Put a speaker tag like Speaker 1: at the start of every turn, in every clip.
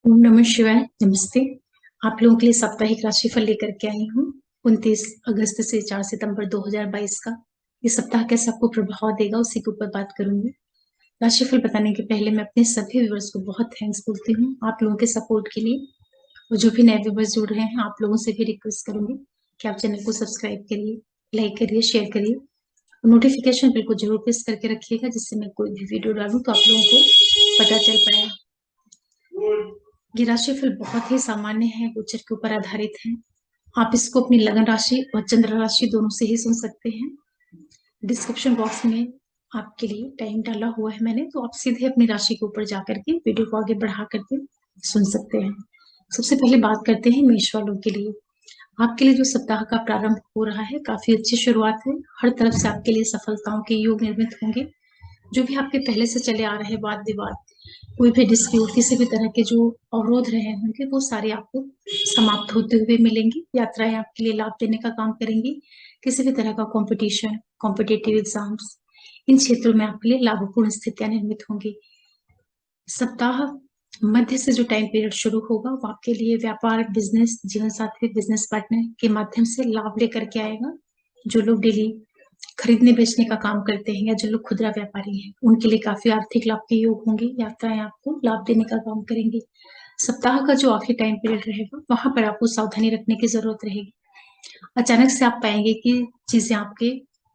Speaker 1: ओम नमः शिवाय। नमस्ते। आप लोगों के लिए साप्ताहिक राशिफल लेकर के आई हूँ। 29 अगस्त से 4 सितंबर 2022 का ये सप्ताह कैसे आपको प्रभाव देगा उसी के ऊपर बात करूंगी। राशिफल बताने के पहले मैं अपने सभी व्यूअर्स को बहुत थैंक्स बोलती हूँ आप लोगों के सपोर्ट के लिए। और जो भी नए व्यूअर्स जुड़ रहे हैं आप लोगों से भी रिक्वेस्ट करूंगी कि आप चैनल को सब्सक्राइब करिए, लाइक करिए, शेयर करिए, नोटिफिकेशन बिल को जरूर प्रेस करके रखिएगा जिससे मैं कोई भी वीडियो डालूं तो आप लोगों को पता चल पाए। ये राशिफल बहुत ही सामान्य है, गोचर के ऊपर आधारित है। आप इसको अपनी लगन राशि और चंद्र राशि दोनों से ही सुन सकते हैं। डिस्क्रिप्शन बॉक्स में आपके लिए टाइम डाला हुआ है मैंने, तो आप सीधे अपनी राशि के ऊपर जाकर के वीडियो को आगे बढ़ा करके सुन सकते हैं। सबसे पहले बात करते हैं मेष वालों के लिए। आपके लिए जो सप्ताह का प्रारंभ हो रहा है काफी अच्छी शुरुआत है। हर तरफ से आपके लिए सफलताओं के योग निर्मित होंगे। जो भी आपके पहले से चले आ रहे वाद विवाद, कोई भी डिस्प्यूट, किसी भी तरह के जो अवरोध रहे होंगे वो सारे आपको समाप्त होते हुए मिलेंगी। यात्राएं आपके लिए लाभ देने का काम करेंगी। किसी भी तरह का कंपटीशन, कॉम्पिटेटिव एग्जाम्स, इन क्षेत्रों में आपके लिए लाभपूर्ण स्थितियां निर्मित होंगी। सप्ताह मध्य से जो टाइम पीरियड शुरू होगा वो आपके लिए व्यापार, बिजनेस, जीवन साथी, बिजनेस पार्टनर के माध्यम से लाभ लेकर के आएगा। जो लोग डेली खरीदने बेचने का काम करते हैं या जो लोग खुदरा व्यापारी हैं उनके लिए काफी आर्थिक लाभ के योग होंगे। यात्राएं आपको लाभ देने का काम करेंगी। सप्ताह का जो आखिरी टाइम पीरियड रहेगा वहां पर आपको सावधानी रखने की जरूरत रहेगी। अचानक से आप पाएंगे कि चीजें आपके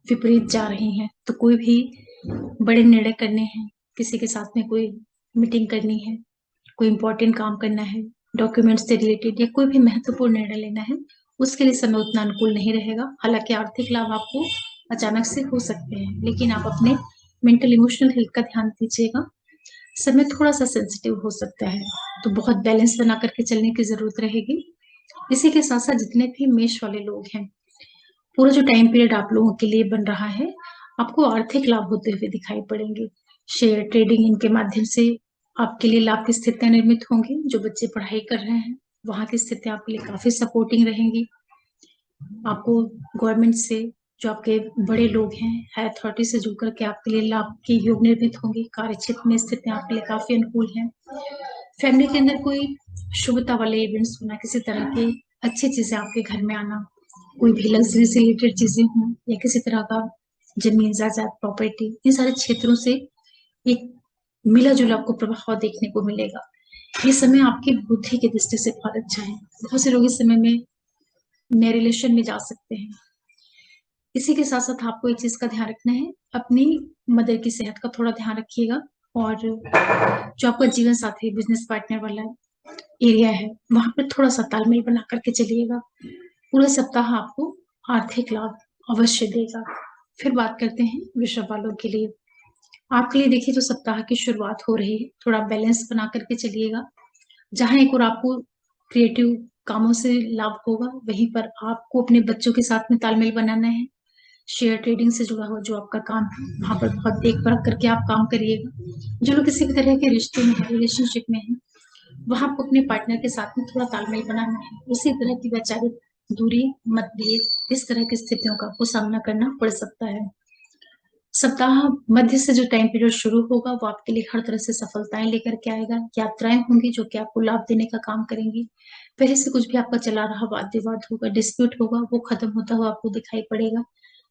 Speaker 1: विपरीत जा रही हैं, तो कोई भी बड़े निर्णय करने हैं, किसी के साथ में कोई मीटिंग करनी है, कोई इंपॉर्टेंट काम करना है, डॉक्यूमेंट्स से रिलेटेड या कोई भी महत्वपूर्ण निर्णय लेना है, उसके लिए समय उतना अनुकूल नहीं रहेगा। हालांकि आर्थिक लाभ आपको अचानक से हो सकते हैं, लेकिन आप अपने मेंटल इमोशनल हेल्थ का ध्यान दीजिएगा। समय थोड़ा सा सेंसिटिव हो सकता है, तो बहुत बैलेंस बना करके चलने की जरूरत रहेगी। इसी के साथ साथ जितने भी मेष वाले लोग हैं, पूरा जो टाइम पीरियड आप लोगों के लिए बन रहा है आपको आर्थिक लाभ होते हुए दिखाई पड़ेंगे। शेयर ट्रेडिंग, इनके माध्यम से आपके लिए लाभ की स्थितियां निर्मित होंगी। जो बच्चे पढ़ाई कर रहे हैं वहां की स्थितियां आपके लिए काफी सपोर्टिंग रहेंगी। आपको गवर्नमेंट से, जो आपके बड़े लोग हैं, हाई अथॉरिटी से जुड़ करके आपके लिए लाभ के योग निर्मित होंगे। कार्य क्षेत्र में स्थितियां आपके लिए काफी अनुकूल हैं। फैमिली के अंदर कोई शुभता वाले इवेंट्स होना, किसी तरह की अच्छी चीजें आपके घर में आना, कोई भी लग्जरी से रिलेटेड चीजें हों या किसी तरह का जमीन जायदाद प्रॉपर्टी, इन सारे क्षेत्रों से एक मिला जुला आपको प्रभाव देखने को मिलेगा। ये समय आपकी बुद्धि की दृष्टि से बहुत अच्छा है। बहुत से लोग इस समय में नए रिलेशन में जा सकते हैं। इसी के साथ साथ आपको एक चीज का ध्यान रखना है, अपनी मदर की सेहत का थोड़ा ध्यान रखिएगा। और जो आपका जीवन साथी, बिजनेस पार्टनर वाला एरिया है वहां पर थोड़ा सा तालमेल बना करके चलिएगा। पूरा सप्ताह आपको आर्थिक लाभ अवश्य देगा। फिर बात करते हैं वृषभ वालों के लिए। आपके लिए देखिए, जो सप्ताह की शुरुआत हो रही है थोड़ा बैलेंस बना करके चलिएगा। जहां एक और आपको क्रिएटिव कामों से लाभ होगा, वहीं पर आपको अपने बच्चों के साथ में तालमेल बनाना है। शेयर ट्रेडिंग से जुड़ा हुआ जो आपका काम है वहां पर बहुत देख परख करके आप काम करिएगा। जो लोग किसी भी तरह के रिश्ते में है, रिलेशनशिप में है, वहां आपको अपने पार्टनर के साथ में थोड़ा तालमेल बनाना है। उसी तरह की वैचारिक दूरी, मतभेद, इस तरह की स्थितियों का आपको सामना करना पड़ सकता है। सप्ताह मध्य से जो टाइम पीरियड शुरू होगा वो आपके लिए हर तरह से सफलताएं लेकर के आएगा। यात्राएं होंगी जो कि आपको लाभ देने का काम करेंगी। पहले से कुछ भी आपका चला रहा वाद विवाद होगा, डिस्प्यूट होगा, वो खत्म होता हुआ आपको दिखाई पड़ेगा।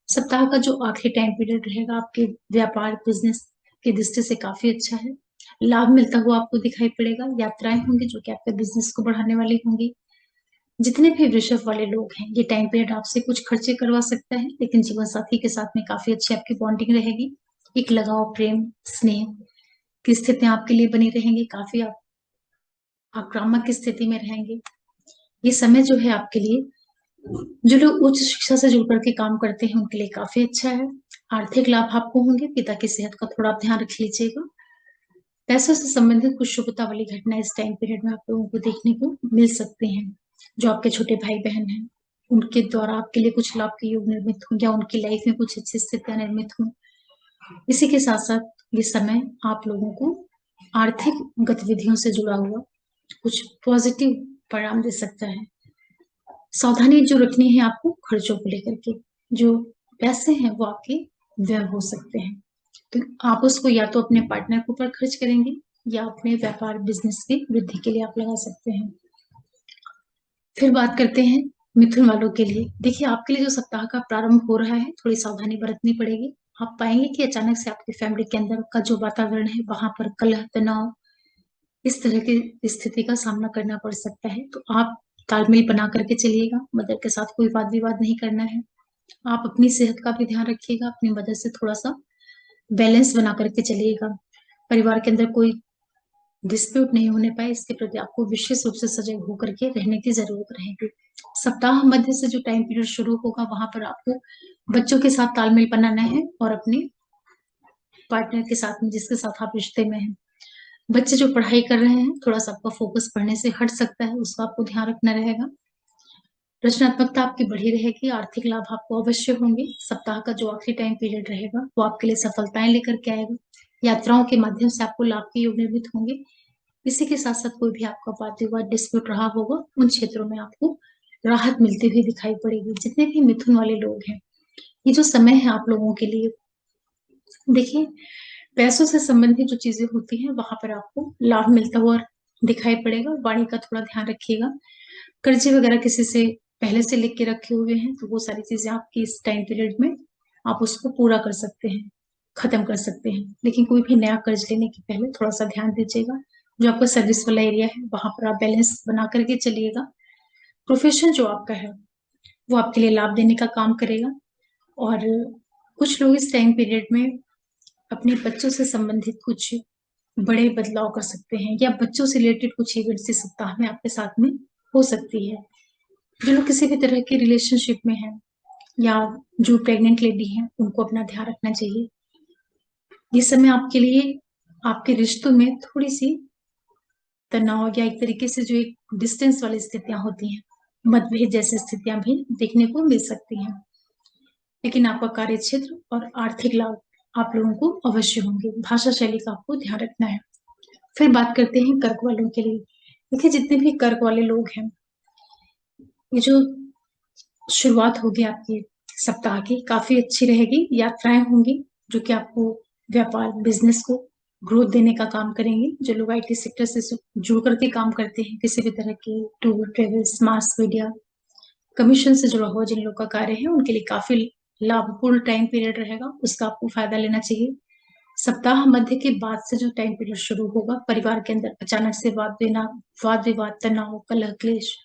Speaker 1: सप्ताह का जो आखिरी टाइम पीरियड रहेगा आपके व्यापार, बिजनेस की दृष्टि से काफी अच्छा है। लाभ मिलता हुआ आपको दिखाई पड़ेगा। यात्राएं होंगी जो कि आपके बिजनेस को बढ़ाने वाली होंगी। जितने भी वृषभ वाले लोग हैं, ये टाइम पीरियड आपसे कुछ खर्चे करवा सकता है, लेकिन जीवन साथी के साथ में काफी अच्छी आपकी बॉन्डिंग रहेगी। एक लगाव, प्रेम, स्नेह की स्थितियां आपके लिए बनी रहेंगी। काफी आप आक्रामक की स्थिति में रहेंगे। ये समय जो है आपके लिए, जो लोग उच्च शिक्षा से जुड़ करके काम करते हैं उनके लिए काफी अच्छा है। आर्थिक लाभ आपको होंगे। पिता की सेहत का थोड़ा आप ध्यान रख लीजिएगा। पैसों से संबंधित कुछ शुभता वाली घटना इस टाइम पीरियड में आप लोगों को देखने को मिल सकती हैं। जो आपके छोटे भाई बहन हैं उनके द्वारा आपके लिए कुछ लाभ के योग निर्मित हों या उनकी लाइफ में कुछ अच्छी स्थितियां निर्मित हों। इसी के साथ साथ ये समय आप लोगों को आर्थिक गतिविधियों से जुड़ा हुआ कुछ पॉजिटिव परिणाम दे सकता है। सावधानी जो रखनी है आपको खर्चों को लेकर के। जो पैसे हैं वो आपके व्यय हो सकते हैं, तो आप उसको या तो अपने पार्टनर के ऊपर खर्च करेंगे या अपने व्यापार बिजनेस की वृद्धि के लिए आप लगा सकते हैं। फिर बात करते हैं मिथुन वालों के लिए। देखिए, आपके लिए जो सप्ताह का प्रारंभ हो रहा है, थोड़ी सावधानी बरतनी पड़ेगी। आप पाएंगे कि अचानक से आपकी फैमिली के अंदर का जो वातावरण है, वहां पर कलह, तनाव, इस तरह की स्थिति का सामना करना पड़ सकता है। तो आप तालमेल बना करके चलिएगा। मदर के साथ कोई वाद विवाद नहीं करना है। आप अपनी सेहत का भी ध्यान रखिएगा। अपनी मदर से थोड़ा सा बैलेंस बना करके चलिएगा। परिवार के अंदर कोई डिस्प्यूट नहीं होने पाए, इसके प्रति आपको विशेष रूप से सजग होकर के रहने की जरूरत रहेगी। सप्ताह मध्य से जो टाइम पीरियड शुरू होगा, वहां पर आपको बच्चों के साथ तालमेल बनाना है और अपने पार्टनर के साथ में, जिसके साथ आप रिश्ते में हैं। बच्चे जो पढ़ाई कर रहे हैं, थोड़ा सा आपका फोकस पढ़ने से हट सकता है, उसका आपको ध्यान रखना रहेगा। रचनात्मकता आपकी बढ़ी रहेगी। आर्थिक लाभ आपको अवश्य होंगे। सप्ताह का जो आखिरी टाइम पीरियड रहेगा, वो आपके लिए सफलताएं लेकर के आएगा। यात्राओं के माध्यम से आपको लाभ के योग निर्मित होंगे। इसी के साथ साथ कोई भी आपका वाद विवाद डिस्प्यूट रहा होगा, उन क्षेत्रों में आपको राहत मिलती हुई दिखाई पड़ेगी। जितने भी मिथुन वाले लोग हैं, ये जो समय है आप लोगों के लिए, देखिए, पैसों से संबंधित जो चीजें होती हैं, वहां पर आपको लाभ मिलता हुआ दिखाई पड़ेगा। वाणी का थोड़ा ध्यान रखिएगा। कर्जे वगैरह किसी से पहले से लिख के रखे हुए हैं, तो वो सारी चीजें आपकी इस टाइम पीरियड में आप उसको पूरा कर सकते हैं, खत्म कर सकते हैं। लेकिन कोई भी नया कर्ज लेने के पहले थोड़ा सा ध्यान दीजिएगा। जो आपका सर्विस वाला एरिया है, वहां पर आप बैलेंस बना करके चलिएगा। प्रोफेशन जो आपका है, वो आपके लिए लाभ देने का काम करेगा। और कुछ लोग इस टाइम पीरियड में अपने बच्चों से संबंधित कुछ बड़े बदलाव कर सकते हैं, या बच्चों से रिलेटेड कुछ इवेंट्स इस सप्ताह में आपके साथ में हो सकती है। जो लोग किसी भी तरह के रिलेशनशिप में हैं, या जो प्रेग्नेंट लेडी हैं, उनको अपना ध्यान रखना चाहिए। ये समय आपके लिए आपके रिश्तों में थोड़ी सी तनाव, या एक तरीके से जो एक डिस्टेंस वाली स्थितियां होती हैं, मतभेद जैसी स्थितियां भी देखने को मिल सकती हैं। लेकिन आपका कार्य क्षेत्र और आर्थिक लाभ आप लोगों को अवश्य होंगे। भाषा शैली का आपको ध्यान रखना है। फिर बात करते हैं कर्क वालों के लिए। देखिए, जितने भी कर्क वाले लोग हैं, ये जो शुरुआत होगी आपकी सप्ताह की, काफी अच्छी रहेगी। यात्राएं होंगी जो कि आपको व्यापार बिजनेस को ग्रोथ देने का काम करेंगे। जो लोग आईटी सेक्टर से जुड़ करके काम करते हैं, किसी भी तरह की tour, travels, mass media, commission से जुड़ा हुआ जिन लोग का कार्य है, उनके लिए काफी लाभपूर्ण टाइम पीरियड रहेगा। उसका आपको फायदा लेना चाहिए। सप्ताह मध्य के बाद से जो टाइम पीरियड शुरू होगा, परिवार के अंदर अचानक से वाद विवाद, तनाव, कलह, क्लेश,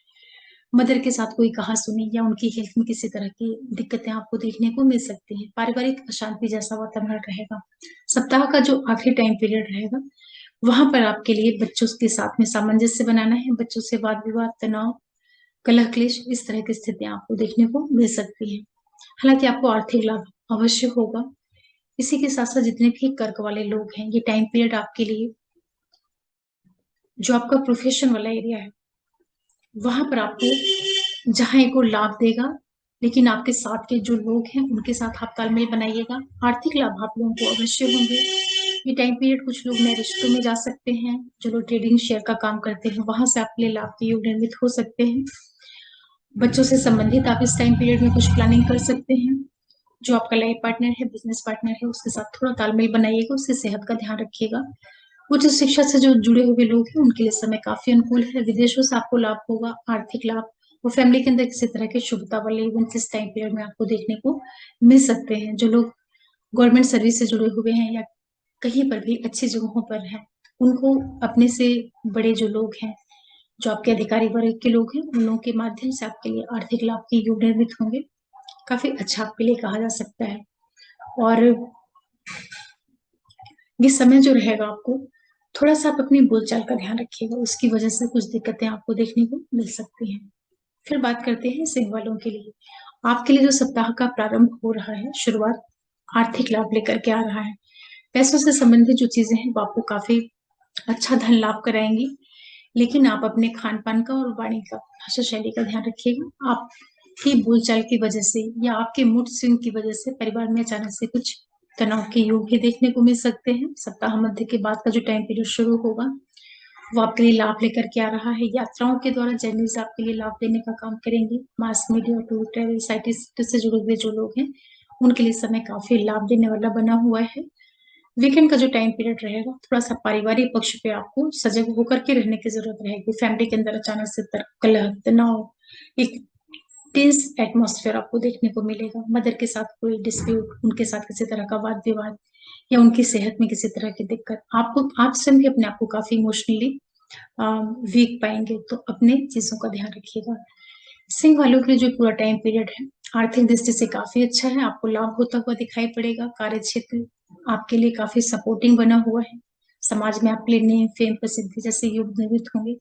Speaker 1: मदर के साथ कोई कहा-सुनी, या उनकी हेल्थ में किसी तरह की दिक्कतें आपको देखने को मिल सकती हैं। पारिवारिक अशांति जैसा वातावरण रहेगा। सप्ताह का जो आखिरी टाइम पीरियड रहेगा, वहां पर आपके लिए बच्चों के साथ में सामंजस्य बनाना है। बच्चों से वाद विवाद, तनाव, कलह, क्लेश, इस तरह की स्थितियां आपको देखने को मिल सकती हैं। हालांकि आपको आर्थिक लाभ अवश्य होगा। इसी के साथ साथ जितने भी कर्क वाले लोग हैं, ये टाइम पीरियड आपके लिए, जो आपका प्रोफेशन वाला एरिया है, वहां पर आपको जहां एक और लाभ देगा, लेकिन आपके साथ के जो लोग हैं, उनके साथ आप तालमेल बनाइएगा। आर्थिक लाभ आप लोगों को अवश्य होंगे। ये टाइम पीरियड कुछ लोग नए रिश्तों में जा सकते हैं। जो लोग ट्रेडिंग शेयर का काम करते हैं, वहां से आपके लिए लाभ के योग निर्मित हो सकते हैं। बच्चों से संबंधित आप इस टाइम पीरियड में कुछ प्लानिंग कर सकते हैं। जो आपका लाइफ पार्टनर है, बिजनेस पार्टनर है, उसके साथ थोड़ा तालमेल बनाइएगा, उसकी सेहत का ध्यान रखिएगा। उच्च शिक्षा से जो जुड़े हुए लोग हैं, उनके लिए समय काफी अनुकूल है। विदेशों से आपको लाभ होगा, आर्थिक लाभ, और फैमिली के अंदर किसी तरह के शुभता वाले इवेंट्स इस टाइम पीरियड में आपको देखने को मिल सकते हैं। जो लोग गवर्नमेंट सर्विस से जुड़े हुए हैं, या कहीं पर भी अच्छी जगहों पर हैं, उनको अपने से बड़े जो लोग हैं, जो आपके अधिकारी वर्ग के लोग हैं, उन लोगों के माध्यम से आपके लिए आर्थिक लाभ के योग निर्मित होंगे। काफी अच्छा आपके लिए कहा जा सकता है। और ये समय जो रहेगा, आपको थोड़ा सा आप अपनी बोलचाल का ध्यान रखिएगा, उसकी वजह से कुछ दिक्कतें आपको देखने को मिल सकती हैं। फिर बात करते हैं सिंह वालों के लिए। आपके लिए जो सप्ताह का प्रारंभ हो रहा है, शुरुआत आर्थिक लाभ लेकर के आ रहा है। पैसों से संबंधित जो चीजें हैं, वो आपको काफी अच्छा धन लाभ कराएंगी। लेकिन आप अपने खान पान का और वाणी का, भाषा शैली का ध्यान रखिएगा। आपकी बोलचाल की वजह से, या आपके मूड स्विंग की वजह से परिवार में अचानक से कुछ तनाव के योग भी देखने को मिल सकते हैं। सप्ताह मध्य के बाद का जो टाइम पीरियड शुरू होगा, वो आपके लिए लाभ लेकर के आ रहा है। यात्राओं के द्वारा जर्नीज आपके लिए लाभ देने का काम करेंगे। Mass media, tour, travel, IT sector से जुड़े हुए जो लोग हैं, उनके लिए समय काफी लाभ देने वाला बना हुआ है। वीकेंड का जो टाइम पीरियड रहेगा थोड़ा सा पारिवारिक पक्ष पे आपको सजग होकर के रहने की जरूरत रहेगी। फैमिली के अंदर अचानक से कलह तनाव, एक टेंस एटमॉस्फेयर आपको देखने को मिलेगा। मदर के साथ कोई डिस्प्यूट, उनके साथ किसी तरह का वाद विवाद या उनकी सेहत में किसी तरह की दिक्कत, आपको आप स्वयं भी अपने आप को काफी इमोशनली वीक पाएंगे, तो अपने चीजों का ध्यान रखिएगा। सिंह वालों के लिए जो पूरा टाइम पीरियड है आर्थिक दृष्टि से काफी अच्छा है, आपको लाभ होता हुआ दिखाई पड़ेगा। कार्य क्षेत्र आपके लिए काफी सपोर्टिंग बना हुआ है। समाज में आपके लिए नेम फेम प्रसिद्धि जैसे योग निर्मित होंगे।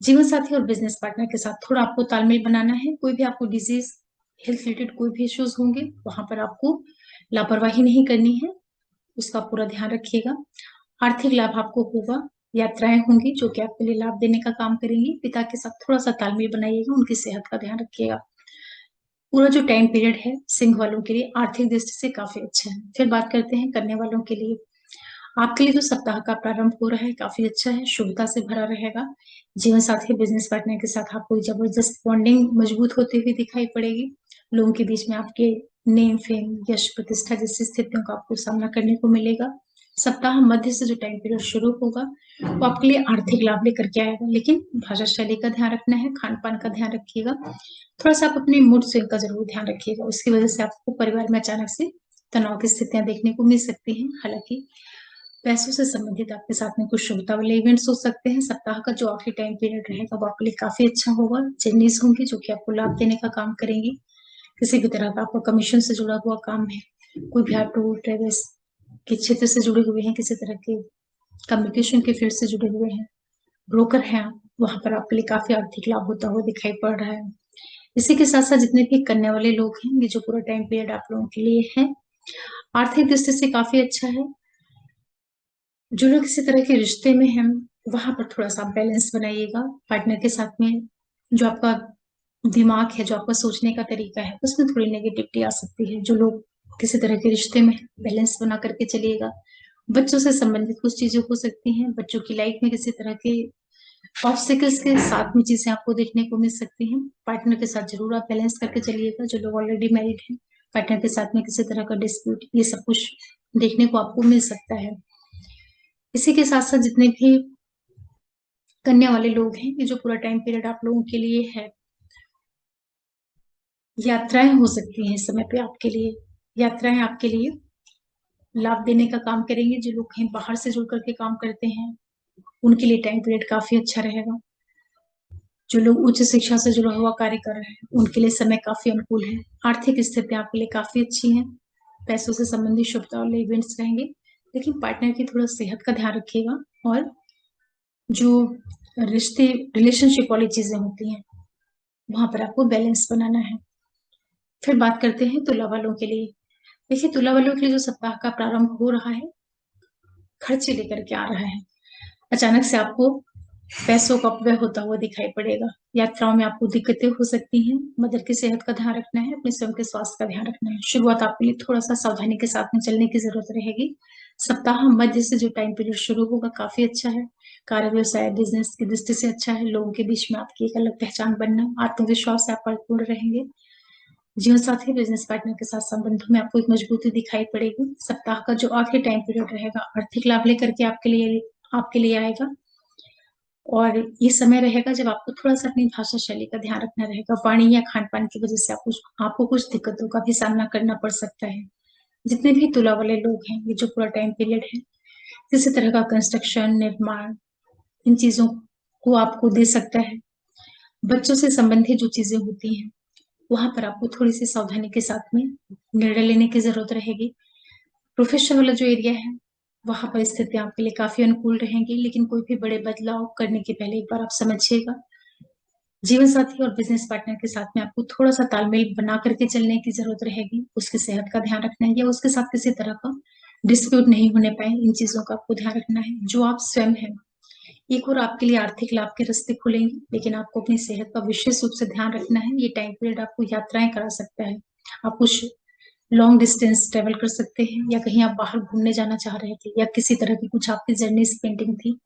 Speaker 1: जीवन साथी और बिजनेस पार्टनर के साथ थोड़ा आपको तालमेल बनाना है। कोई भी आपको डिजीज, हेल्थ रिलेटेड कोई भी इश्यूज होंगे, वहां पर आपको लापरवाही नहीं करनी है, उसका पूरा ध्यान रखिएगा। आर्थिक लाभ आपको होगा, यात्राएं होंगी जो कि आपके लिए लाभ देने का काम करेंगी। पिता के साथ थोड़ा सा तालमेल बनाइएगा, उनकी सेहत का ध्यान रखिएगा। पूरा जो टाइम पीरियड है सिंह वालों के लिए आर्थिक दृष्टि से काफी अच्छा है। फिर बात करते हैं कन्या वालों के लिए। आपके लिए जो सप्ताह का प्रारंभ हो रहा है काफी अच्छा है, शुभता से भरा रहेगा। जीवन साथी बिजनेस पार्टनर के साथ आपको जबरदस्त बॉन्डिंग मजबूत होती हुई दिखाई पड़ेगी। लोगों के बीच में आपके नेम फेम यश प्रतिष्ठा जैसी स्थितियों का आपको सामना करने को मिलेगा। सप्ताह मध्य से जो टाइम पीरियड शुरू होगा वो आपके लिए आर्थिक लाभ लेकर के आएगा, लेकिन भाषा शैली का ध्यान रखना है, खान पान का ध्यान रखिएगा। थोड़ा सा आप अपने मूड स्विंग का जरूर ध्यान रखिएगा, उसकी वजह से आपको परिवार में अचानक से तनाव की स्थितियां देखने को मिल सकती हैं। हालांकि पैसों से संबंधित आपके साथ में कुछ शुभता वाले इवेंट्स हो सकते हैं। सप्ताह का जो आखिरी टाइम पीरियड रहेगा वो आपके लिए काफी अच्छा होगा। जर्नीज होंगी जो कि आपको लाभ देने का काम करेंगी। किसी भी तरह का आपका कमीशन से जुड़ा हुआ काम है, कोई भी आप टूर ट्रेवल्स के क्षेत्र से जुड़े हुए हैं, किसी तरह के कम्युनिकेशन के फील्ड से जुड़े हुए हैं, ब्रोकर हैं आप, वहां पर आपके लिए काफी आर्थिक लाभ होता हुआ दिखाई पड़ रहा है। इसी के साथ साथ जितने भी कन्या वाले लोग हैं, ये जो पूरा टाइम पीरियड आप लोगों के लिए है आर्थिक दृष्टि से काफी अच्छा है। जो लोग किसी तरह के रिश्ते में हैं वहां पर थोड़ा सा बैलेंस बनाइएगा। पार्टनर के साथ में जो आपका दिमाग है, जो आपका सोचने का तरीका है, उसमें थोड़ी नेगेटिविटी आ सकती है। जो लोग किसी तरह के रिश्ते में बैलेंस बना करके चलिएगा। बच्चों से संबंधित कुछ चीजें हो सकती हैं, बच्चों की लाइफ में किसी तरह के ऑब्स्टिकल्स के साथ में चीजें आपको देखने को मिल सकती हैं। पार्टनर के साथ जरूर आप बैलेंस करके चलिएगा। जो लोग ऑलरेडी मैरिड हैं, पार्टनर के साथ में किसी तरह का डिस्प्यूट, ये सब कुछ देखने को आपको मिल सकता है। इसी के साथ साथ जितने भी कन्या वाले लोग हैं, ये जो पूरा टाइम पीरियड आप लोगों के लिए है, यात्राएं हो सकती हैं इस समय पे आपके लिए। यात्राएं आपके लिए लाभ देने का काम करेंगे। जो लोग कहीं बाहर से जुड़ करके काम करते हैं उनके लिए टाइम पीरियड काफी अच्छा रहेगा। जो लोग उच्च शिक्षा से जुड़ा हुआ कार्य कर रहे हैं उनके लिए समय काफी अनुकूल है। आर्थिक स्थिति आपके लिए काफी अच्छी है। पैसों से संबंधित शुभता वाले इवेंट्स रहेंगे, लेकिन पार्टनर की थोड़ा सेहत का ध्यान रखिएगा। और जो रिश्ते रिलेशनशिप वाली चीजें होती हैं वहां पर आपको बैलेंस बनाना है। फिर बात करते हैं तुला वालों के लिए। देखिए, तुला वालों के लिए जो सप्ताह का प्रारंभ हो रहा है खर्चे लेकर के आ रहा है। अचानक से आपको पैसों का अपव्यय होता हुआ दिखाई पड़ेगा। यात्राओं में आपको दिक्कतें हो सकती हैं। मदर की सेहत का ध्यान रखना है, अपने स्वयं के स्वास्थ्य का ध्यान रखना है। शुरुआत आपके लिए थोड़ा सा सावधानी के साथ में चलने की जरूरत रहेगी। सप्ताह मध्य से जो टाइम पीरियड शुरू होगा काफी अच्छा है। कार्य व्यवसाय बिजनेस की दृष्टि से अच्छा है। लोगों के बीच में आपकी एक अलग पहचान बनना, आत्मविश्वास से आप परिपूर्ण रहेंगे। जीवन साथी बिजनेस पार्टनर के साथ संबंधों में आपको एक मजबूती दिखाई पड़ेगी। सप्ताह का जो आखिरी टाइम पीरियड रहेगा आर्थिक लाभ लेकर के आपके लिए आएगा। और ये समय रहेगा जब आपको थोड़ा सा अपनी भाषा शैली का ध्यान रखना रहेगा। वाणी या खान पान की वजह से आपको कुछ दिक्कतों का भी सामना करना पड़ सकता है। जितने भी तुला वाले लोग हैं, ये जो पूरा टाइम पीरियड है किसी तरह का कंस्ट्रक्शन निर्माण इन चीजों को आपको दे सकता है। बच्चों से संबंधित जो चीजें होती हैं वहां पर आपको थोड़ी सी सावधानी के साथ में निर्णय लेने की जरूरत रहेगी। प्रोफेशन वाला जो एरिया है वहां पर स्थितियां आपके लिए काफी अनुकूल रहेंगी, लेकिन कोई भी बड़े बदलाव करने के पहले एक बार आप समझिएगा। जीवन साथी और बिजनेस पार्टनर के साथ में आपको थोड़ा सा तालमेल बना करके चलने की जरूरत रहेगी। उसकी सेहत का ध्यान रखना है या उसके साथ किसी तरह का डिस्प्यूट नहीं होने पाए, इन चीजों का आपको ध्यान रखना है। जो आप स्वयं हैं, एक और आपके लिए आर्थिक लाभ के रास्ते खुलेंगे, लेकिन आपको अपनी सेहत का विशेष रूप से ध्यान रखना है। ये टाइम पीरियड आपको यात्राएं करा सकता है। आप कुछ लॉन्ग डिस्टेंस ट्रेवल कर सकते हैं, या कहीं आप बाहर घूमने जाना चाह रहे थे, या किसी तरह की कुछ आपकी जर्नी पेंटिंग थी,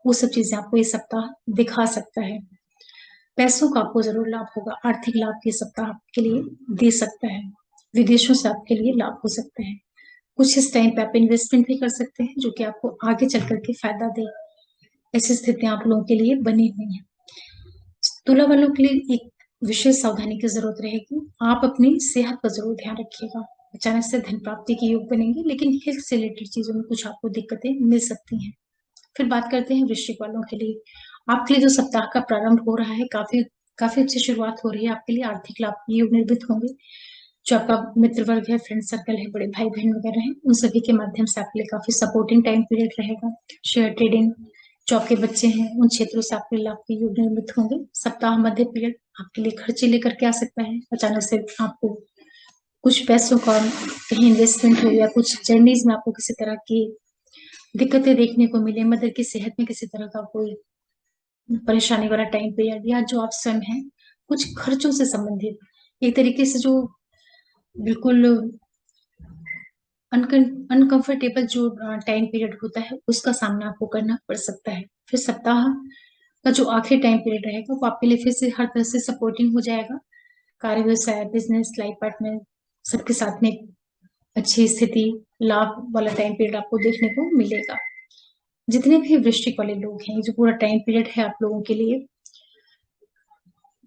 Speaker 1: वो सब चीजें आपको ये सप्ताह दिखा सकता है। पैसों का आपको जरूर लाभ होगा। आर्थिक लाभ ये सप्ताह आपके लिए दे सकता है। विदेशों से आपके लिए लाभ हो सकता है। कुछ इस टाइम पे आप इन्वेस्टमेंट भी कर सकते हैं जो कि आपको आगे चल करके फायदा दे। ऐसी स्थितियां आप लोगों के लिए बनी हुई हैं। तुला वालों के लिए एक विशेष सावधानी की जरूरत रहेगी। आप अपनी सेहत का जरूर ध्यान रखिएगा। अचानक से धन प्राप्ति के योग बनेंगे, लेकिन हेल्थ से रिलेटेड चीजों में कुछ आपको दिक्कतें मिल सकती हैं। फिर बात करते हैं वृश्चिक वालों के लिए। आपके लिए जो सप्ताह का प्रारंभ हो रहा है, काफी काफी अच्छी शुरुआत हो रही है आपके लिए। आर्थिक लाभ के योग निर्मित होंगे। जो आपका मित्र वर्ग है, फ्रेंड सर्कल है, बड़े भाई बहन वगैरह हैं, उन सभी के माध्यम से आपके लिए काफी सपोर्टिंग टाइम पीरियड रहेगा। शेयर ट्रेडिंग, जो आपके बच्चे हैं, उन क्षेत्रों से आपके लाभ के योग निर्मित होंगे। सप्ताह मध्य पीरियड आपके लिए खर्चे लेकर के आ सकता है। अचानक से आपको कुछ पैसों का कहीं इन्वेस्टमेंट हो या कुछ जर्नीज में आपको किसी तरह की दिक्कतें देखने को मिले, मदर की सेहत में किसी तरह का कोई परेशानी वाला टाइम पीरियड, या जो आप स्वयं हैं कुछ खर्चों से संबंधित एक तरीके से जो बिल्कुल अनकंफर्टेबल जो टाइम पीरियड होता है, उसका सामना आपको करना पड़ सकता है। फिर सप्ताह का जो आखिरी टाइम पीरियड रहेगा वो आपके लिए फिर से हर तरह से सपोर्टिंग हो जाएगा। कार्य, व्यवसाय, बिजनेस, लाइफ पार्टनर सबके साथ में अच्छी स्थिति, लाभ वाला टाइम पीरियड आपको देखने को मिलेगा। जितने भी वृश्चिक वाले लोग हैं, ये जो पूरा टाइम पीरियड है आप लोगों के लिए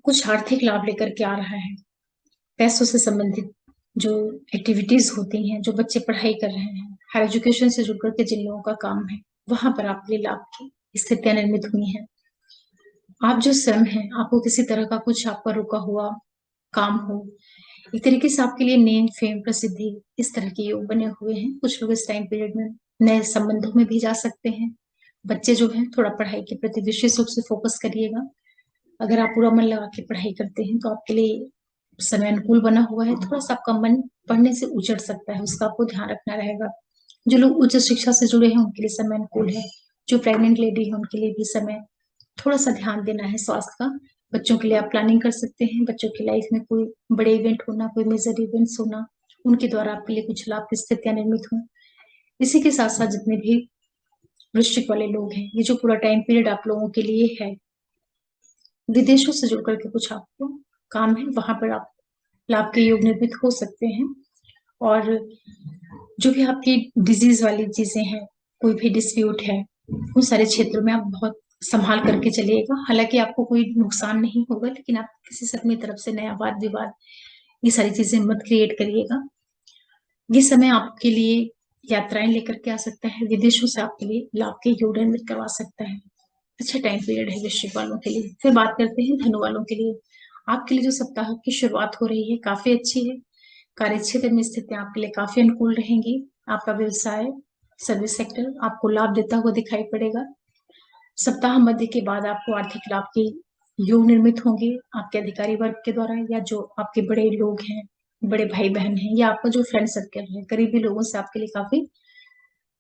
Speaker 1: कुछ आर्थिक लाभ लेकर के आ रहा है। पैसों से संबंधित जो एक्टिविटीज होती हैं, जो बच्चे पढ़ाई कर रहे हैं, हायर एजुकेशन से जुड़ करके जिन लोगों का काम है, वहां पर आपके लाभ की स्थितियां निर्मित हुई हैं। आप जो स्वयं हैं, आपको किसी तरह का कुछ आपका रुका हुआ काम हो, एक तरीके से आपके लिए नेम, फेम, प्रसिद्धि, इस तरह के योग बने हुए हैं। कुछ लोग इस टाइम पीरियड में नए संबंधों में भी जा सकते हैं। बच्चे जो हैं थोड़ा पढ़ाई के प्रति विशेष रूप से फोकस करिएगा। अगर आप पूरा मन लगा के पढ़ाई करते हैं तो आपके लिए समय अनुकूल बना हुआ है। थोड़ा सा आपका मन पढ़ने से उचट सकता है, उसका आपको ध्यान रखना रहेगा। जो लोग उच्च शिक्षा से जुड़े हैं उनके लिए समय अनुकूल है। जो प्रेग्नेंट लेडी है उनके लिए भी समय थोड़ा सा ध्यान देना है स्वास्थ्य का। बच्चों के लिए आप प्लानिंग कर सकते हैं। बच्चों की लाइफ में कोई बड़े इवेंट होना, कोई मेजर इवेंट्स होना, उनके द्वारा आपके लिए कुछ लाभ की स्थितियां निर्मित हों। इसी के साथ साथ जितने भी वृश्चिक वाले लोग हैं, ये जो पूरा टाइम पीरियड आप लोगों के लिए है, विदेशों से जुड़ करके कुछ आपको काम है, वहां पर आप लाभ के योग निर्मित हो सकते हैं। और जो भी आपकी डिजीज वाली चीजें हैं, कोई भी डिस्प्यूट है, उन सारे क्षेत्रों में आप बहुत संभाल करके चलिएगा। हालांकि आपको कोई नुकसान नहीं होगा, लेकिन आप किसी से अपनी तरफ से नया वाद विवाद, ये सारी चीजें मत क्रिएट करिएगा। ये समय आपके लिए यात्राएं लेकर के आ सकता है। विदेशों से आपके लिए लाभ के योग निर्मित करवा सकता है। अच्छा टाइम पीरियड है वृश्चिक वालों के लिए। फिर बात करते हैं धनु वालों के लिए। आपके लिए जो सप्ताह की शुरुआत हो रही है काफी अच्छी है। कार्य क्षेत्र में स्थितियां आपके लिए काफी अनुकूल रहेंगी। आपका व्यवसाय, सर्विस सेक्टर आपको लाभ देता हुआ दिखाई पड़ेगा। सप्ताह मध्य के बाद आपको आर्थिक लाभ के योग निर्मित होंगे आपके अधिकारी वर्ग के द्वारा, या जो आपके बड़े लोग हैं, बड़े भाई बहन हैं, या आपका जो फ्रेंड सर्कल है, करीबी लोगों से आपके लिए काफी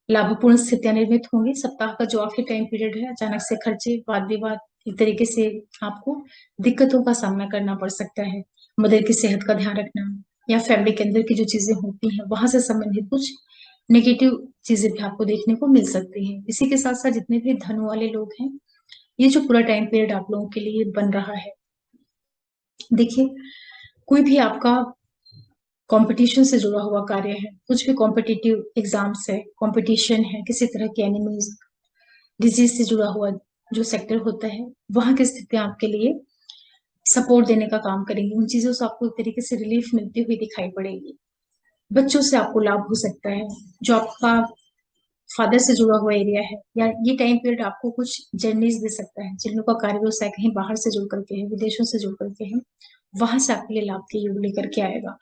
Speaker 1: लाभपूर्ण स्थितियां निर्मित होंगी। सप्ताह का जो आखिरी टाइम पीरियड है, अचानक से खर्चे, वाद विवाद, एक तरीके से आपको दिक्कतों का सामना करना पड़ सकता है। मदर की सेहत का ध्यान रखना, या फैमिली के अंदर की जो चीजें होती हैं वहां से संबंधित कुछ नेगेटिव चीजें भी आपको देखने को मिल सकती हैं। इसी के साथ साथ जितने भी धनु वाले लोग हैं, ये जो पूरा टाइम पीरियड आप लोगों के लिए बन रहा है, देखिए कोई भी आपका कंपटीशन से जुड़ा हुआ कार्य है, कुछ भी कॉम्पिटिटिव एग्जाम्स है, कंपटीशन है, किसी तरह की एनिमीज, डिजीज से जुड़ा हुआ जो सेक्टर होता है, वहां की स्थितियां आपके लिए सपोर्ट देने का काम करेंगी। उन चीजों से आपको एक तरीके से रिलीफ मिलती हुई दिखाई पड़ेगी। बच्चों से आपको लाभ हो सकता है। जो आपका फादर से जुड़ा हुआ एरिया है, या ये टाइम पीरियड आपको कुछ जर्नीज दे सकता है। जिन लोगों का कार्य व्यवसाय कहीं बाहर से जुड़ करके है, विदेशों से जुड़ करके है, वहां से आपके लिए लाभ के योग लेकर के आएगा।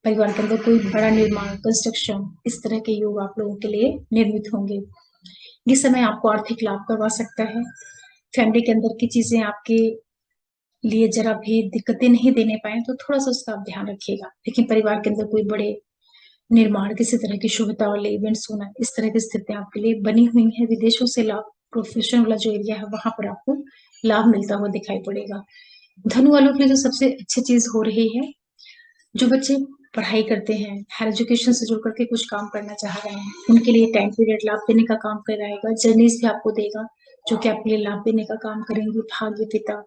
Speaker 1: परिवार के अंदर कोई बड़ा निर्माण, कंस्ट्रक्शन, इस तरह के योग आप लोगों के लिए निर्मित होंगे। ये समय आपको आर्थिक लाभ करवा सकता है। फैमिली के अंदर की चीजें आपके लिए जरा भी दिक्कतें नहीं देने पाए तो थोड़ा सा उसका आप ध्यान रखिएगा। लेकिन परिवार के अंदर कोई बड़े निर्माण, किसी तरह की शुभता वाले इवेंट्स होना, इस तरह की स्थितियां आपके लिए बनी हुई है। विदेशों से लाभ, प्रोफेशन वाला जो एरिया है वहां पर आपको लाभ मिलता हुआ दिखाई पड़ेगा। धनु वालों के लिए जो सबसे अच्छी चीज हो रही है, जो बच्चे पढ़ाई करते हैं, हायर एजुकेशन से जुड़ करके कुछ काम करना चाह रहे हैं, उनके लिए टाइम पीरियड लाभ देने का काम कर रहेगा। जर्नीज भी आपको देगा जो कि आपके लिए लाभ देने का काम करेंगे। भाग्य, पिता,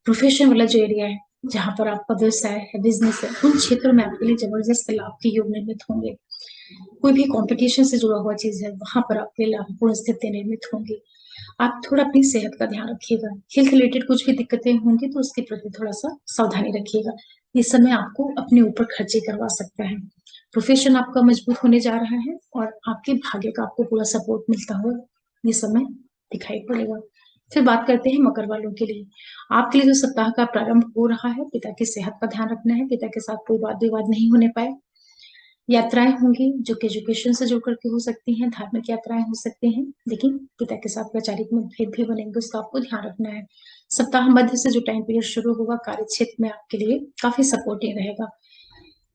Speaker 1: प्रोफेशन वाला जो एरिया है, जहां पर आपका व्यवसाय है, बिजनेस है, उन क्षेत्रों में आपके लिए जबरदस्त लाभ के योग निर्मित होंगे। कोई भी कंपटीशन से जुड़ा हुआ चीज है वहां पर आपके लाभपूर्ण स्थितियां निर्मित होंगी। आप थोड़ा अपनी सेहत का ध्यान रखिएगा। हेल्थ रिलेटेड कुछ भी दिक्कतें होंगी तो उसके प्रति थोड़ा सा सावधानी रखिएगा। ये समय आपको अपने ऊपर खर्चे करवा सकता है। प्रोफेशन आपका मजबूत होने जा रहा है और आपके भाग्य का आपको पूरा सपोर्ट मिलता हुआ ये समय दिखाई पड़ेगा। फिर बात करते हैं मकर वालों के लिए। आपके लिए जो सप्ताह का प्रारंभ हो रहा है, पिता की सेहत का ध्यान रखना है, पिता के साथ कोई वाद विवाद नहीं होने पाए। यात्राएं होंगी जो कि एजुकेशन से जुड़ करके हो सकती हैं, धार्मिक यात्राएं हो सकती हैं, लेकिन पिता के साथ वैचारिक मतभेद भी बनेंगे, उसका आपको ध्यान रखना है। सप्ताह मध्य से जो टाइम पीरियड शुरू होगा कार्य क्षेत्र में आपके लिए काफी सपोर्टिव रहेगा।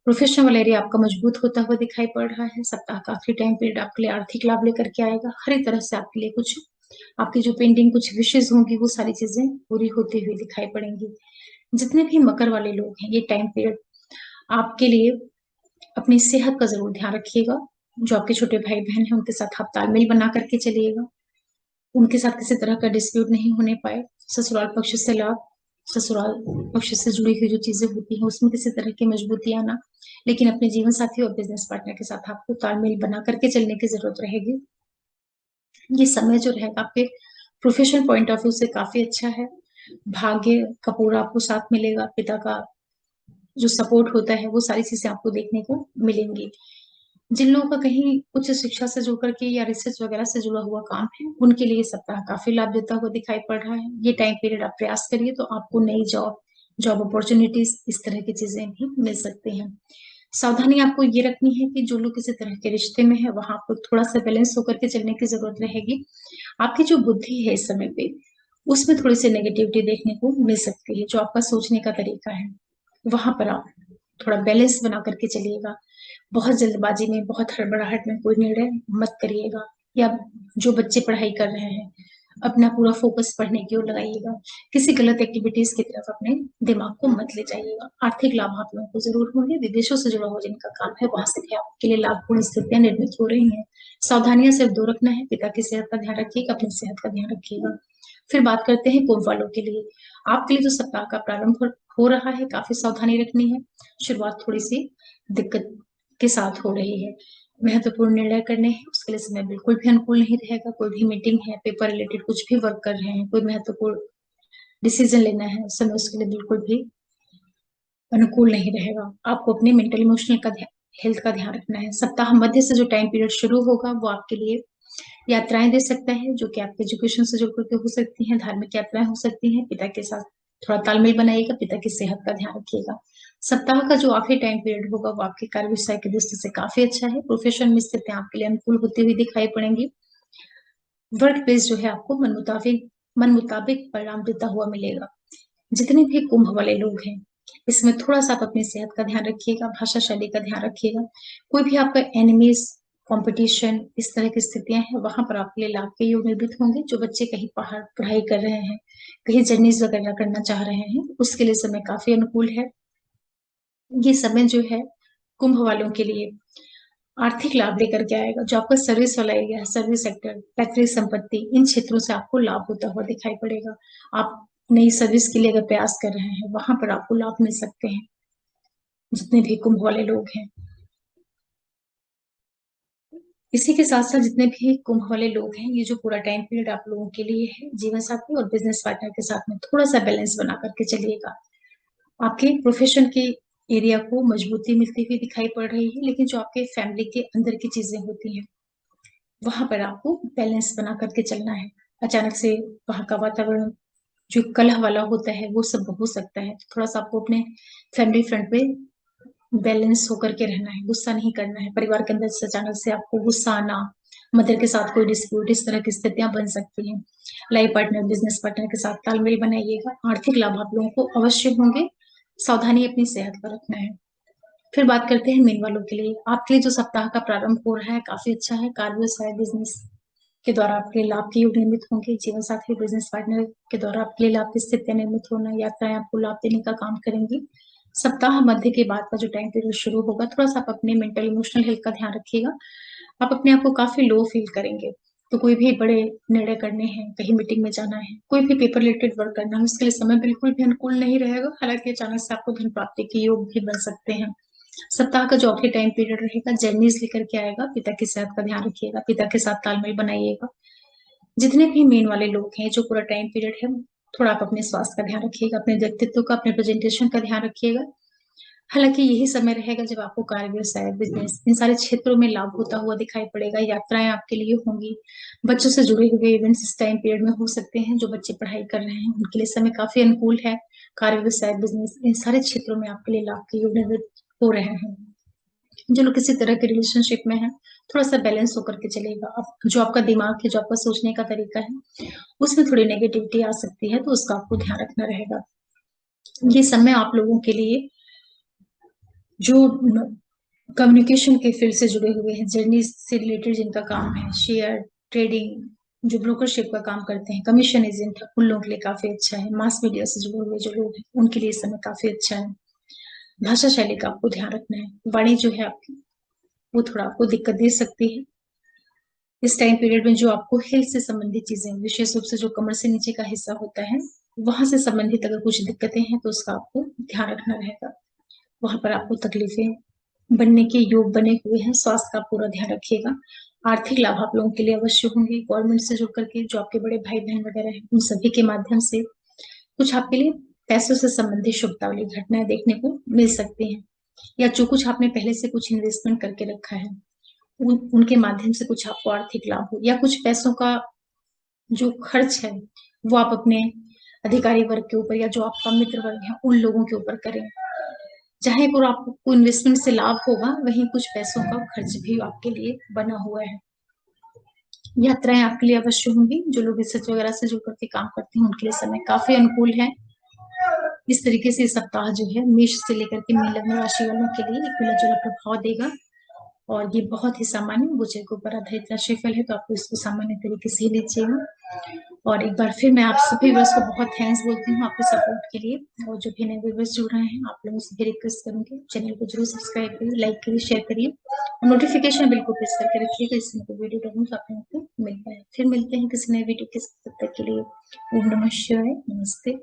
Speaker 1: प्रोफेशनल एरिया आपका मजबूत होता हुआ दिखाई पड़ रहा है। सप्ताह का आखिरी टाइम पीरियड आपके लिए आर्थिक लाभ लेकर के आएगा। हर एक तरह से आपके लिए कुछ आपकी जो पेंडिंग कुछ विशेष होंगी वो सारी चीजें पूरी होती हुई दिखाई पड़ेंगी। जितने भी मकर वाले लोग हैं, ये टाइम पीरियड आपके लिए अपनी सेहत का जरूर ध्यान रखिएगा। जो आपके छोटे भाई बहन हैं उनके साथ आप तालमेल बना करके चलिएगा। उनके साथ किसी तरह का डिस्प्यूट नहीं होने पाए। ससुराल पक्ष से लाभ, ससुराल पक्ष से जुड़ी हुई जो चीजें होती हैं उसमें किसी तरह की मजबूती आना, लेकिन अपने जीवन साथी और बिजनेस पार्टनर के साथ आपको तालमेल बना करके चलने की जरूरत रहेगी। ये समय जो रहेगा आपके प्रोफेशनल पॉइंट ऑफ व्यू से काफी अच्छा है। भाग्य का पूरा आपको साथ मिलेगा। पिता का जो सपोर्ट होता है वो सारी चीजें आपको देखने को मिलेंगी। जिन लोगों का कहीं उच्च शिक्षा से जुड़ करके या रिसर्च वगैरह से जुड़ा हुआ काम है उनके लिए ये सप्ताह काफी लाभ देता हुआ दिखाई पड़ रहा है। ये टाइम पीरियड आप प्रयास करिए तो आपको नई जॉब जॉब अपॉर्चुनिटीज इस तरह की चीजें भी मिल सकती हैं। सावधानी आपको ये रखनी है कि जो लोग किसी तरह के रिश्ते में है वहां आपको थोड़ा सा बैलेंस होकर के चलने की जरूरत रहेगी। आपकी जो बुद्धि है इस समय पे उसमें थोड़ी सी नेगेटिविटी देखने को मिल सकती है। जो आपका सोचने का तरीका है वहां पर आप थोड़ा बैलेंस बना करके चलिएगा। बहुत जल्दबाजी में, बहुत हड़बड़ाहट में कोई निर्णय मत करिएगा। या जो बच्चे पढ़ाई कर रहे हैं अपना पूरा फोकस पढ़ने की ओर लगाइएगा। किसी गलत एक्टिविटीज की तरफ अपने दिमाग को मत ले जाइएगा। आर्थिक लाभ आप लोगों को जरूर होंगे। विदेशों से जुड़ा हुआ जिनका काम है वहां से भी आपके लिए लाभपूर्ण स्थितियां निर्मित हो रही हैं। सावधानियां सिर्फ दो रखना है। पिता की सेहत का ध्यान रखिएगा, अपनी सेहत का ध्यान रखिएगा। फिर बात करते हैं कुंभ वालों के लिए। आपके लिए जो सप्ताह का प्रारंभ हो रहा है काफी सावधानी रखनी है। शुरुआत थोड़ी सी दिक्कत के साथ हो रही है। महत्वपूर्ण निर्णय करने हैं उसके लिए समय बिल्कुल भी अनुकूल नहीं रहेगा। कोई भी मीटिंग है, पेपर रिलेटेड कुछ भी वर्क कर रहे हैं, कोई महत्वपूर्ण डिसीजन लेना है, उस समय उसके लिए बिल्कुल भी अनुकूल नहीं रहेगा। आपको अपने मेंटल इमोशनल का हेल्थ का ध्यान रखना है। सप्ताह मध्य से जो टाइम पीरियड शुरू होगा वो आपके लिए यात्राएं दे सकता है जो कि आपके एजुकेशन से जुड़ करके हो सकती हैं, धार्मिक यात्राएं हो सकती हैं। पिता के साथ थोड़ा तालमेल बनाइएगा, पिता की सेहत का ध्यान रखिएगा। सप्ताह का जो आखिरी टाइम पीरियड होगा वो आपके कार्य व्यवसाय की दृष्टि से काफी अच्छा है। प्रोफेशन में स्थितियां आपके लिए अनुकूल होती हुई दिखाई पड़ेंगी। वर्क प्लेस जो है आपको मन मुताबिक परिणाम देता हुआ मिलेगा। जितने भी कुंभ वाले लोग हैं इसमें थोड़ा सा आप अपनी सेहत का ध्यान रखिएगा, भाषा शैली का ध्यान रखिएगा। कोई भी आपका एनिमीज कंपटीशन इस तरह की स्थितियां हैं वहां पर आपके लिए लाभ के योग निर्मित होंगे। जो बच्चे कहीं पहाड़ पढ़ाई कर रहे हैं, कहीं जर्नीज वगैरह करना चाह रहे हैं उसके लिए समय काफी अनुकूल है। ये समय जो है कुंभ वालों के लिए आर्थिक लाभ लेकर के आएगा। जो आपका सर्विस वाला एरिया है, सर्विस सेक्टर, पैतृक संपत्ति, इन क्षेत्रों से आपको लाभ होता हुआ दिखाई पड़ेगा। आप नई सर्विस के लिए अगर प्रयास कर रहे हैं वहां पर आपको लाभ मिल सकते हैं। जितने भी कुंभ वाले लोग हैं, इसी के साथ साथ जितने भी कुंभ वाले लोग हैं, ये जो पूरा टाइम पीरियड आप लोगों के लिए है, जीवन साथी और बिजनेस पार्टनर के साथ में थोड़ा सा बैलेंस बना करके चलिएगा। आपके प्रोफेशन के एरिया को मजबूती मिलती हुई दिखाई पड़ रही है, लेकिन जो आपके फैमिली के अंदर की चीजें होती हैं वहां पर आपको बैलेंस बना करके चलना है। अचानक से वहां का वातावरण जो कलह वाला होता है वो सब हो सकता है। तो थोड़ा सा आपको अपने फैमिली फ्रंट पे बैलेंस होकर के रहना है, गुस्सा नहीं करना है। परिवार के अंदर से अचानक से आपको गुस्सा आना, मदर के साथ कोई डिस्प्यूट, इस तरह की स्थितियां बन सकती हैं। लाइफ पार्टनर, बिजनेस पार्टनर के साथ तालमेल बनाइएगा। आर्थिक लाभ आप लोगों को अवश्य होंगे। सावधानी अपनी सेहत का रखना है। फिर बात करते हैं मीन वालों के लिए। आपके लिए जो सप्ताह का प्रारंभ हो रहा है काफी अच्छा है। कार्य व्यवसाय बिजनेस के द्वारा आपके लाभ के योग निर्मित होंगे। जीवन साथी बिजनेस पार्टनर के द्वारा आपके लिए लाभ की स्थितियां निर्मित होना, यात्राएं आपको लाभ देने का काम करेंगी। सप्ताह मध्य के बाद का जो टाइम पीरियड शुरू होगा थोड़ा सा आप अपने मेंटल इमोशनल हेल्थ का ध्यान रखिएगा। आप अपने आप को काफी लो फील करेंगे। तो कोई भी बड़े निर्णय करने हैं, कहीं मीटिंग में जाना है, कोई भी पेपर रिलेटेड वर्क करना है उसके लिए समय बिल्कुल भी अनुकूल नहीं रहेगा। हालांकि अचानक से आपको धन प्राप्ति के योग भी बन सकते हैं। सप्ताह का जो आखिरी टाइम पीरियड रहेगा जर्नीज लेकर के आएगा। पिता की सेहत का ध्यान रखिएगा, पिता के साथ तालमेल बनाइएगा। जितने भी मेन वाले लोग हैं, जो पूरा टाइम पीरियड है, थोड़ा आप अपने स्वास्थ्य का ध्यान रखिएगा, अपने व्यक्तित्व का, अपने प्रेजेंटेशन का ध्यान रखिएगा। हालांकि यही समय रहेगा जब आपको कार्य, व्यवसाय, बिजनेस इन सारे क्षेत्रों में लाभ होता हुआ दिखाई पड़ेगा। यात्राएं आपके लिए होंगी, बच्चों से जुड़े हुए इवेंट्स इस टाइम पीरियड में हो सकते हैं। जो बच्चे पढ़ाई कर रहे हैं उनके लिए समय काफी अनुकूल है। कार्य, व्यवसाय, बिजनेस इन सारे क्षेत्रों में आपके लिए लाभ के योग निर्मित हो रहे हैं। जो लोग किसी तरह के रिलेशनशिप में है, थोड़ा सा बैलेंस होकर के चलेगा। अब जो आपका दिमाग है, जो आपका सोचने का तरीका है, उसमें थोड़ी नेगेटिविटी आ सकती है, तो उसका आपको ध्यान रखना रहेगा। ये समय आप लोगों के लिए जो कम्युनिकेशन के फील्ड से जुड़े हुए हैं, जर्नी से रिलेटेड जिनका काम है, शेयर ट्रेडिंग, जो ब्रोकरशिप का काम करते हैं, कमीशन एजेंट है, उन लोगों के लिए काफी अच्छा है। मास मीडिया से जुड़े हुए जो लोग हैं उनके लिए इस समय काफी अच्छा है। भाषा शैली का आपको ध्यान रखना है। वाणी जो है आपकी, वो थोड़ा आपको दिक्कत दे सकती है। इस टाइम पीरियड में जो आपको हेल्थ से संबंधित चीजें, विशेष रूप से जो कमर से नीचे का हिस्सा होता है, वहां से संबंधित अगर कुछ दिक्कतें हैं तो उसका आपको ध्यान रखना रहेगा। वहां पर आपको तकलीफें बनने के योग बने हुए हैं। स्वास्थ्य का पूरा ध्यान रखिएगा। आर्थिक लाभ आप लोगों के लिए अवश्य होंगे। गवर्नमेंट से जुड़ करके जो आपके बड़े भाई बहन वगैरह हैं, उन सभी के माध्यम से कुछ आपके लिए पैसों से संबंधित शुभता वाली घटनाएं देखने को मिल सकती हैं। या जो कुछ आपने पहले से कुछ इन्वेस्टमेंट करके रखा है, उनके माध्यम से कुछ आपको आर्थिक लाभ हो, या कुछ पैसों का जो खर्च है वो आप अपने अधिकारी वर्ग के ऊपर या जो आपका मित्र वर्ग है उन लोगों के ऊपर करें। जहां पर आपको इन्वेस्टमेंट से लाभ होगा, वहीं कुछ पैसों का खर्च भी आपके लिए बना हुआ है। यात्राएं आपके लिए अवश्य होंगी। जो लोग रिसर्च वगैरह से जुड़ करके काम करते हैं उनके लिए समय काफी अनुकूल है। इस तरीके से सप्ताह जो है मेष से लेकर के मीन लग्न राशि वालों के लिए एक मिला जुला प्रभाव देगा। और ये बहुत ही सामान्य गोचर के ऊपर आधारित राशिफल है, तो आपको इसको सामान्य तरीके से ही लीजिएगा। और एक बार फिर मैं आप सभी व्यूअर्स को बहुत थैंक्स बोलती हूँ आपके सपोर्ट के लिए। और जो भी नए व्यूअर्स जुड़ रहे हैं, आप लोगों से भी रिक्वेस्ट करूंगी चैनल को जरूर सब्सक्राइब करिए, लाइक करिए, शेयर करिए और नोटिफिकेशन बिल को प्रेस करके रखिएगा, इससे मैं वीडियो डालूं तो आप लोगों को मिल पाए। फिर मिलते हैं किसी नए वीडियो के साथ, तब तक के लिए ओम नमः शिवाय, नमस्ते।